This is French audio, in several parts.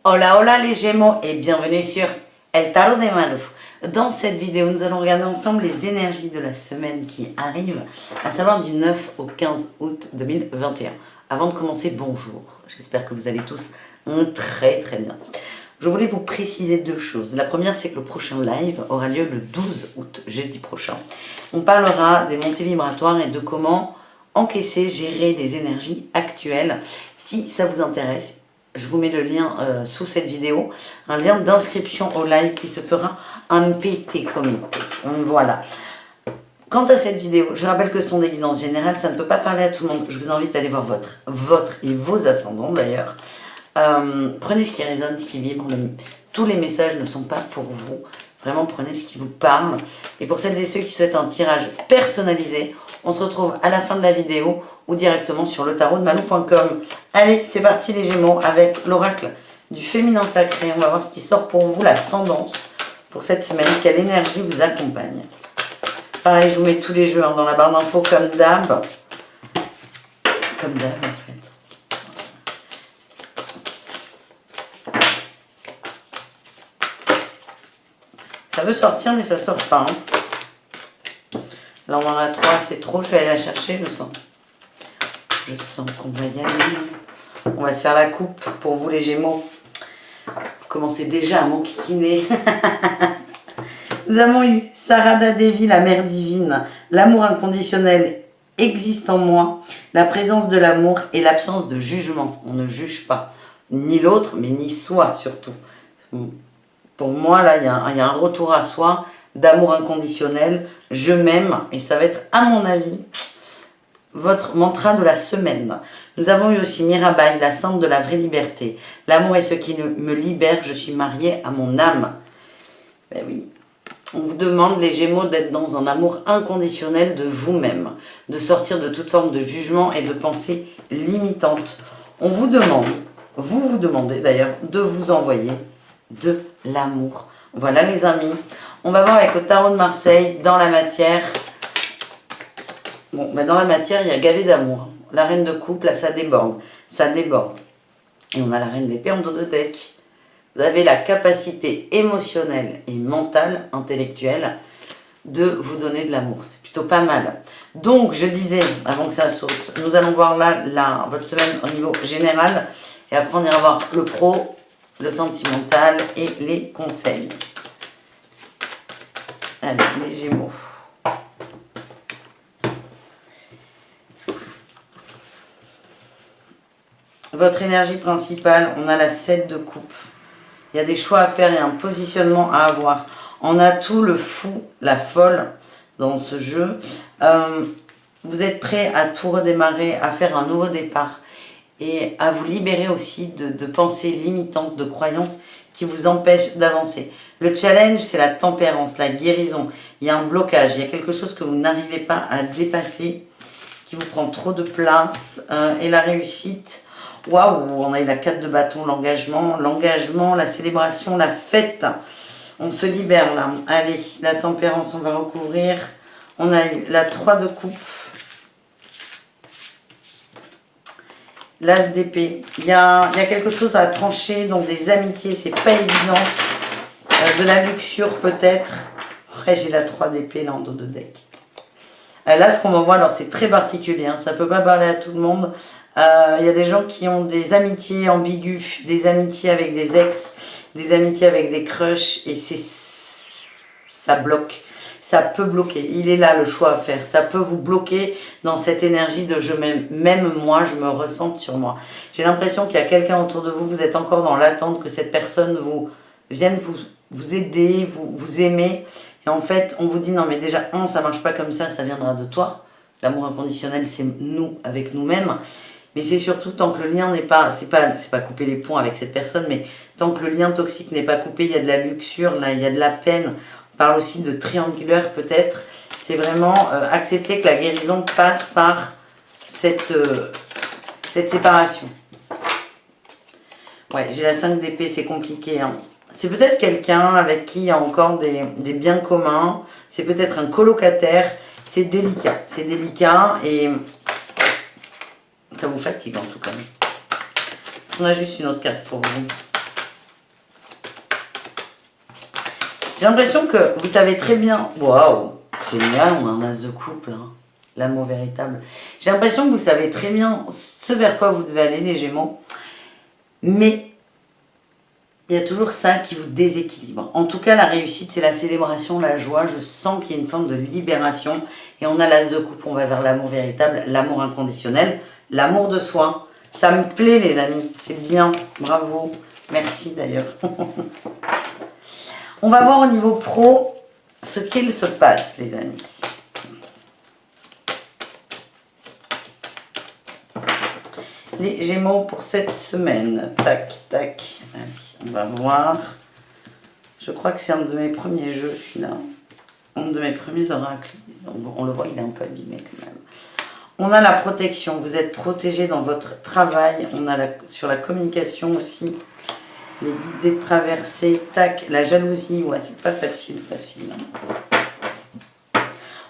Hola hola les Gémeaux et bienvenue sur El Tarot de Malou. Dans cette vidéo, nous allons regarder ensemble les énergies de la semaine qui arrive, à savoir du 9 au 15 août 2021. Avant de commencer, bonjour. J'espère que vous allez tous très bien. Je voulais vous préciser deux choses. La première, c'est que le prochain live aura lieu le 12 août, jeudi prochain. On parlera des montées vibratoires et de comment encaisser, gérer les énergies actuelles. Si ça vous intéresse, je vous mets le lien sous cette vidéo, un lien d'inscription au live qui se fera un petit comité. Voilà. Quant à cette vidéo, je rappelle que ce sont des guidances générales, ça ne peut pas parler à tout le monde. Je vous invite à aller voir votre et vos ascendants d'ailleurs. Prenez ce qui résonne, ce qui vibre. Tous les messages ne sont pas pour vous. Vraiment, prenez ce qui vous parle. Et pour celles et ceux qui souhaitent un tirage personnalisé, on se retrouve à la fin de la vidéo ou directement sur le tarot de malou.com. Allez, c'est parti les Gémeaux avec l'oracle du féminin sacré. On va voir ce qui sort pour vous, la tendance pour cette semaine. Quelle énergie vous accompagne. Pareil, je vous mets tous les jeux dans la barre d'infos comme d'hab. Comme d'hab en fait. Ça veut sortir, mais ça sort pas. Là, on en a 3, c'est trop. Je vais aller la chercher, je sens. Je sens qu'on va y aller. On va se faire la coupe pour vous, les Gémeaux. Vous commencez déjà à m'enquiquiner. Nous avons eu Sarada Devi, la mère divine. L'amour inconditionnel existe en moi. La présence de l'amour et l'absence de jugement. On ne juge pas. Ni l'autre, mais ni soi, surtout. Pour moi, là, il y a un retour à soi, d'amour inconditionnel, je m'aime, et ça va être, à mon avis, votre mantra de la semaine. Nous avons eu aussi Mirabai, la sainte de la vraie liberté. L'amour est ce qui me libère, je suis mariée à mon âme. Ben oui, on vous demande, les Gémeaux, d'être dans un amour inconditionnel de vous-même, de sortir de toute forme de jugement et de pensée limitante. On vous demande, vous demandez d'ailleurs, de vous envoyer de l'amour. Voilà les amis. On va voir avec le tarot de Marseille, dans la matière. Bon, mais dans la matière, il y a gavé d'amour. La reine de coupe, là, ça déborde. Ça déborde. Et on a la reine d'épée en dos de deck. Vous avez la capacité émotionnelle et mentale, intellectuelle, de vous donner de l'amour. C'est plutôt pas mal. Donc, je disais, avant que ça saute, nous allons voir là votre semaine au niveau général. Et après, on ira voir le pro, le sentimental et les conseils. Allez, les Gémeaux. Votre énergie principale, on a la 7 de coupe. Il y a des choix à faire et un positionnement à avoir. On a tout le fou, la folle dans ce jeu. Vous êtes prêt à tout redémarrer, à faire un nouveau départ et à vous libérer aussi de pensées limitantes, de croyances qui vous empêchent d'avancer. Le challenge, c'est la tempérance, la guérison. Il y a un blocage, il y a quelque chose que vous n'arrivez pas à dépasser, qui vous prend trop de place. Et la réussite, waouh, on a eu la 4 de bâton, l'engagement, la célébration, la fête. On se libère là. Allez, la tempérance, on va recouvrir. On a eu la 3 de coupe. L'as d'épée. Il y a quelque chose à trancher, donc des amitiés, c'est pas évident. De la luxure peut-être. Après, j'ai la 3 d'épée là en dos de deck. Là, ce qu'on m'envoie, alors c'est très particulier, hein, ça peut pas parler à tout le monde. Il y a des gens qui ont des amitiés ambiguës, des amitiés avec des ex, des amitiés avec des crushs, et ça bloque. Ça peut bloquer. Il est là le choix à faire. Ça peut vous bloquer dans cette énergie de je m'aime. Même moi, je me ressente sur moi. J'ai l'impression qu'il y a quelqu'un autour de vous. Vous êtes encore dans l'attente que cette personne vienne vous aider, vous aimer. Et en fait, on vous dit non mais déjà, ça marche pas comme ça viendra de toi. L'amour inconditionnel, c'est nous avec nous-mêmes. Mais c'est surtout tant que le lien n'est pas, c'est pas couper les ponts avec cette personne, mais tant que le lien toxique n'est pas coupé, il y a de la luxure, là, il y a de la peine. On parle aussi de triangulaire peut-être. C'est vraiment accepter que la guérison passe par cette séparation. Ouais, j'ai la 5 d'épée, c'est compliqué. Hein. C'est peut-être quelqu'un avec qui il y a encore des biens communs. C'est peut-être un colocataire. C'est délicat. C'est délicat et ça vous fatigue en tout cas. On a juste une autre carte pour vous. J'ai l'impression que vous savez très bien... Waouh, génial, on a un as de couple, hein. L'amour véritable. J'ai l'impression que vous savez très bien ce vers quoi vous devez aller, les Gémeaux. Mais il y a toujours ça qui vous déséquilibre. En tout cas, la réussite, c'est la célébration, la joie. Je sens qu'il y a une forme de libération. Et on a l'as de coupe, on va vers l'amour véritable, l'amour inconditionnel, l'amour de soi. Ça me plaît, les amis. C'est bien. Bravo. Merci, d'ailleurs. On va voir au niveau pro ce qu'il se passe, les amis. Les Gémeaux pour cette semaine. Tac, tac. Allez, on va voir. Je crois que c'est un de mes premiers jeux, celui-là. Un de mes premiers oracles. On le voit, il est un peu abîmé quand même. On a la protection. Vous êtes protégé dans votre travail. On a sur la communication aussi. Les guidés de traversée. Tac. La jalousie. Ouais, c'est pas facile.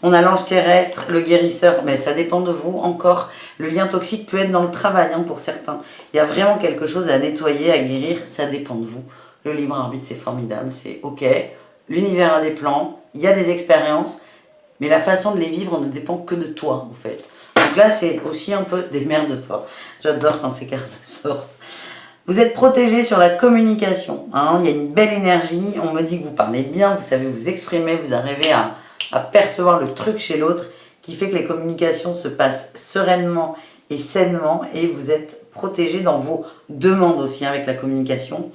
On a l'ange terrestre, le guérisseur, mais ça dépend de vous. Encore, le lien toxique peut être dans le travail hein, pour certains. Il y a vraiment quelque chose à nettoyer, à guérir, ça dépend de vous. Le libre arbitre, c'est formidable, c'est ok. L'univers a des plans, il y a des expériences, mais la façon de les vivre ne dépend que de toi, en fait. Donc là, c'est aussi un peu des mères de toi. J'adore quand ces cartes sortent. Vous êtes protégé sur la communication. Hein, il y a une belle énergie, on me dit que vous parlez bien, vous savez vous exprimer, vous arrivez à percevoir le truc chez l'autre qui fait que les communications se passent sereinement et sainement et vous êtes protégé dans vos demandes aussi avec la communication.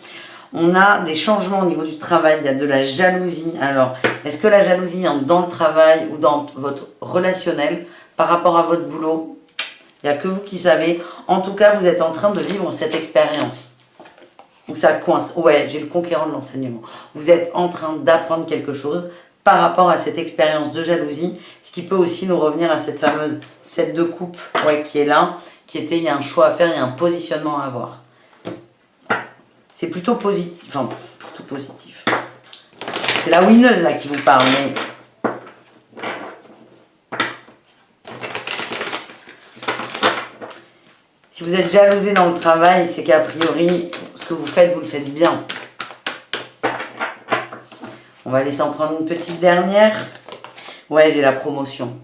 On a des changements au niveau du travail, il y a de la jalousie. Alors, est-ce que la jalousie vient dans le travail ou dans votre relationnel par rapport à votre boulot? Il n'y a que vous qui savez. En tout cas, vous êtes en train de vivre cette expérience où ça coince. Ouais, j'ai le conquérant de l'enseignement. Vous êtes en train d'apprendre quelque chose par rapport à cette expérience de jalousie, ce qui peut aussi nous revenir à cette fameuse 7 de coupe ouais, qui est là, qui était il y a un choix à faire, il y a un positionnement à avoir. C'est plutôt positif, enfin plutôt positif. C'est la winneuse là qui vous parle, mais si vous êtes jalousé dans le travail, c'est qu'a priori, ce que vous le faites bien. On va laisser en prendre une petite dernière. Ouais, j'ai la promotion.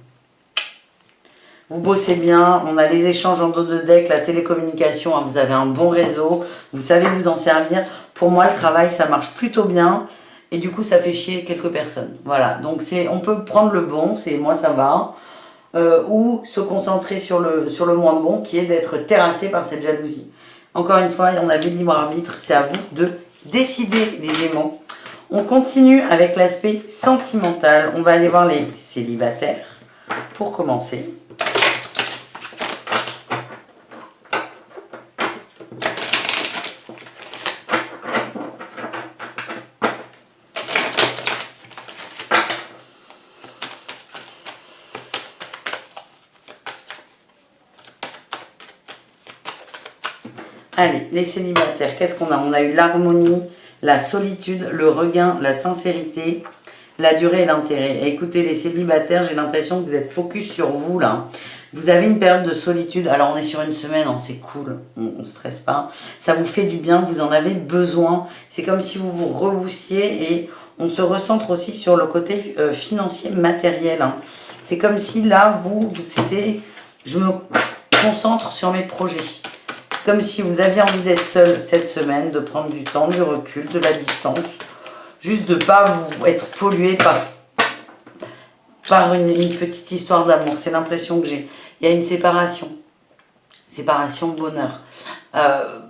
Vous bossez bien, on a les échanges en dos de deck, la télécommunication, hein, vous avez un bon réseau, vous savez vous en servir. Pour moi, le travail, ça marche plutôt bien. Et du coup, ça fait chier quelques personnes. Voilà, donc on peut prendre le bon, c'est moi ça va. Ou se concentrer sur le moins bon, qui est d'être terrassé par cette jalousie. Encore une fois, on avait le libre arbitre, c'est à vous de décider, les Gémeaux. On continue avec l'aspect sentimental. On va aller voir les célibataires pour commencer. Allez, les célibataires, qu'est-ce qu'on a? On a eu l'harmonie, la solitude, le regain, la sincérité, la durée et l'intérêt. Écoutez, les célibataires, j'ai l'impression que vous êtes focus sur vous, là. Vous avez une période de solitude. Alors, on est sur une semaine, hein, c'est cool, on ne stresse pas. Ça vous fait du bien, vous en avez besoin. C'est comme si vous vous reboostiez et on se recentre aussi sur le côté financier, matériel. Hein. C'est comme si, là, c'était... Je me concentre sur mes projets. Comme si vous aviez envie d'être seul cette semaine, de prendre du temps, du recul, de la distance. Juste de ne pas vous être pollué par une petite histoire d'amour. C'est l'impression que j'ai. Il y a une séparation. Séparation, bonheur.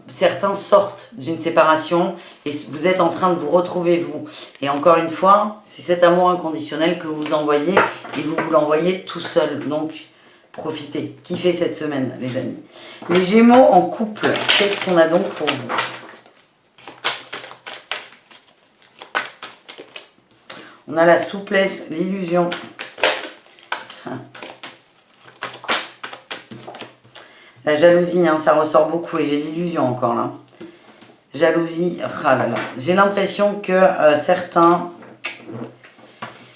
Certains sortent d'une séparation et vous êtes en train de vous retrouver vous. Et encore une fois, c'est cet amour inconditionnel que vous envoyez et vous l'envoyez tout seul. Donc, profitez, kiffez cette semaine, les amis. Les Gémeaux en couple, qu'est-ce qu'on a donc pour vous? On a la souplesse, l'illusion. La jalousie, hein, ça ressort beaucoup et j'ai l'illusion encore là. Jalousie, ah là là. J'ai l'impression que certains...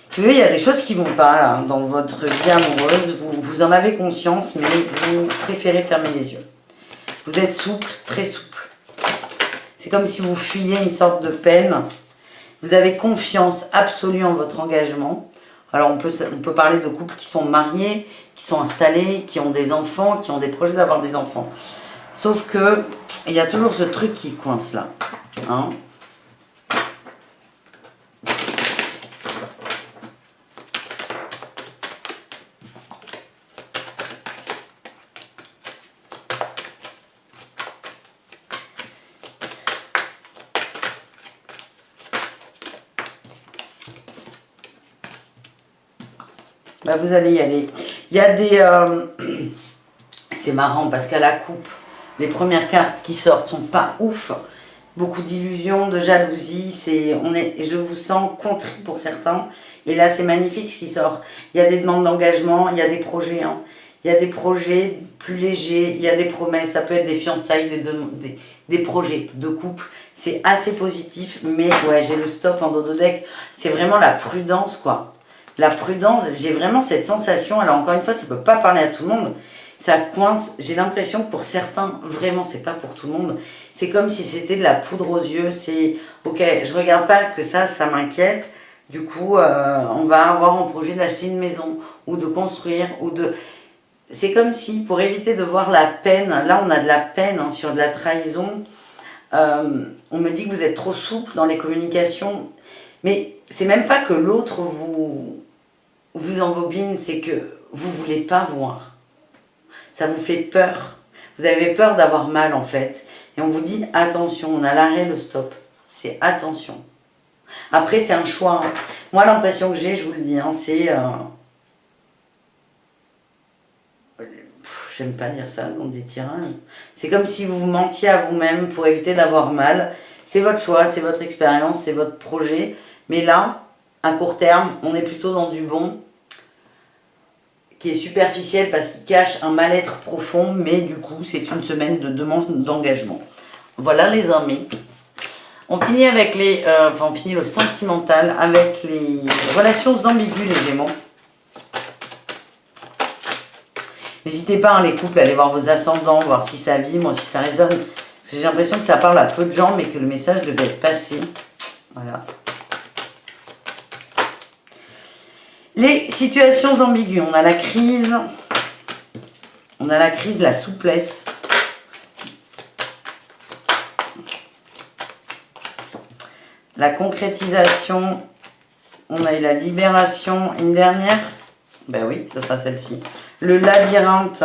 Si vous voulez, il y a des choses qui ne vont pas là, dans votre vie amoureuse. Vous en avez conscience, mais vous préférez fermer les yeux. Vous êtes souple, très souple. C'est comme si vous fuyiez une sorte de peine. Vous avez confiance absolue en votre engagement. Alors on peut parler de couples qui sont mariés, qui sont installés, qui ont des enfants, qui ont des projets d'avoir des enfants. Sauf que il y a toujours ce truc qui coince là. Hein. Bah, vous allez y aller. Il y a des... c'est marrant parce qu'à la coupe, les premières cartes qui sortent sont pas ouf. Beaucoup d'illusions, de jalousie. Je vous sens contrit pour certains. Et là, c'est magnifique ce qui sort. Il y a des demandes d'engagement, il y a des projets. Hein. Il y a des projets plus légers, il y a des promesses. Ça peut être des fiançailles, des projets de couple. C'est assez positif. Mais ouais, j'ai le stop en dodo deck. C'est vraiment la prudence, quoi. La prudence, j'ai vraiment cette sensation, alors encore une fois, ça ne peut pas parler à tout le monde, ça coince, j'ai l'impression que pour certains, vraiment, c'est pas pour tout le monde, c'est comme si c'était de la poudre aux yeux, c'est, ok, je regarde pas que ça m'inquiète, du coup, on va avoir en projet d'acheter une maison, ou de construire, ou de... C'est comme si, pour éviter de voir la peine, là on a de la peine hein, sur de la trahison, on me dit que vous êtes trop souple dans les communications, mais c'est même pas que l'autre vous embobine, c'est que vous voulez pas voir. Ça vous fait peur. Vous avez peur d'avoir mal en fait. Et on vous dit attention, on a l'arrêt, le stop. C'est attention. Après c'est un choix. Hein. Moi l'impression que j'ai, je vous le dis, hein, c'est... j'aime pas dire ça dans des tirages. C'est comme si vous vous mentiez à vous-même pour éviter d'avoir mal. C'est votre choix, c'est votre expérience, c'est votre projet. Mais là, à court terme, on est plutôt dans du bon, qui est superficiel parce qu'il cache un mal-être profond, mais du coup, c'est une semaine de demande d'engagement. Voilà les amis. On finit avec on finit le sentimental avec les relations ambiguës, les Gémeaux. N'hésitez pas, hein, les couples, à aller voir vos ascendants, voir si ça vibre, si ça résonne. Parce que j'ai l'impression que ça parle à peu de gens, mais que le message devait être passé. Voilà. Les situations ambiguës, on a la crise, la souplesse. La concrétisation, on a eu la libération, une dernière, ben oui, ce sera celle-ci. Le labyrinthe,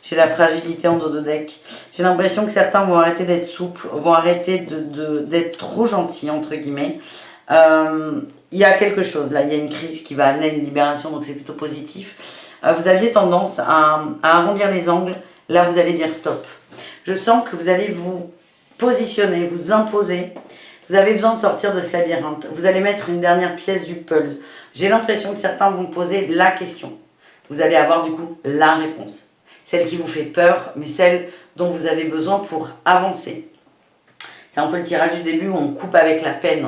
chez la fragilité en dodo deck. J'ai l'impression que certains vont arrêter d'être souples, vont arrêter d'être trop gentils, entre guillemets. Il y a quelque chose, là, il y a une crise qui va amener à une libération, donc c'est plutôt positif. Vous aviez tendance à arrondir les angles, là vous allez dire stop. Je sens que vous allez vous positionner, vous imposer. Vous avez besoin de sortir de ce labyrinthe. Vous allez mettre une dernière pièce du puzzle. J'ai l'impression que certains vont poser la question. Vous allez avoir du coup la réponse. Celle qui vous fait peur, mais celle dont vous avez besoin pour avancer. C'est un peu le tirage du début où on coupe avec la peine.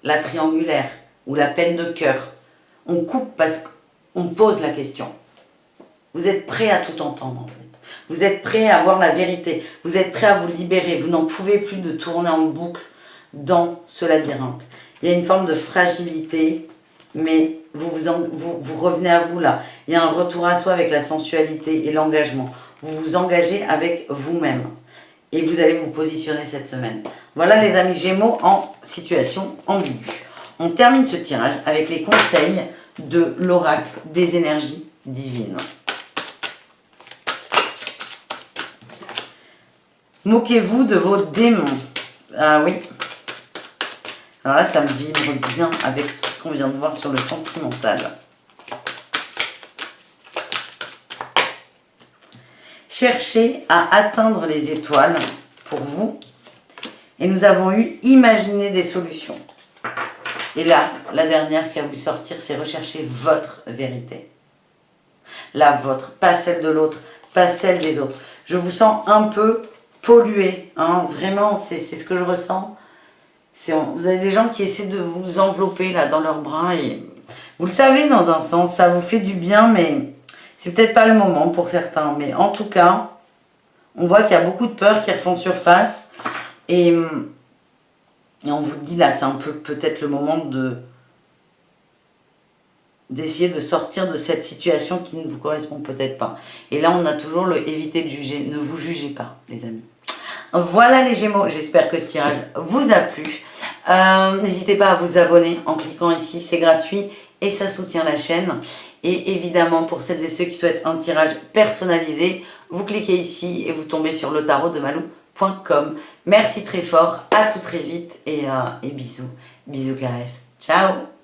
La triangulaire ou la peine de cœur. On coupe parce qu'on pose la question. Vous êtes prêt à tout entendre en fait. Vous êtes prêt à voir la vérité. Vous êtes prêt à vous libérer. Vous n'en pouvez plus de tourner en boucle dans ce labyrinthe. Il y a une forme de fragilité, mais vous revenez à vous là. Il y a un retour à soi avec la sensualité et l'engagement. Vous vous engagez avec vous-même. Et vous allez vous positionner cette semaine. Voilà les amis Gémeaux en situation ambiguë. On termine ce tirage avec les conseils de l'oracle des énergies divines. Moquez-vous de vos démons. Ah oui. Alors là, ça me vibre bien avec tout ce qu'on vient de voir sur le sentimental. Cherchez à atteindre les étoiles pour vous. Et nous avons eu imaginer des solutions. Et là, la dernière qui a voulu sortir, c'est rechercher votre vérité. La vôtre, pas celle de l'autre, pas celle des autres. Je vous sens un peu pollué, hein, vraiment, c'est ce que je ressens. Vous avez des gens qui essaient de vous envelopper là dans leurs bras et vous le savez dans un sens, ça vous fait du bien, mais c'est peut-être pas le moment pour certains. Mais en tout cas, on voit qu'il y a beaucoup de peurs qui refont surface et Et on vous dit là, c'est un peu peut-être le moment d'essayer de sortir de cette situation qui ne vous correspond peut-être pas. Et là, on a toujours le éviter de juger. Ne vous jugez pas, les amis. Voilà les Gémeaux, j'espère que ce tirage vous a plu. N'hésitez pas à vous abonner en cliquant ici, c'est gratuit et ça soutient la chaîne. Et évidemment, pour celles et ceux qui souhaitent un tirage personnalisé, vous cliquez ici et vous tombez sur le tarot de Malou.com. Merci très fort, à tout très vite et bisous, bisous caresses. Ciao!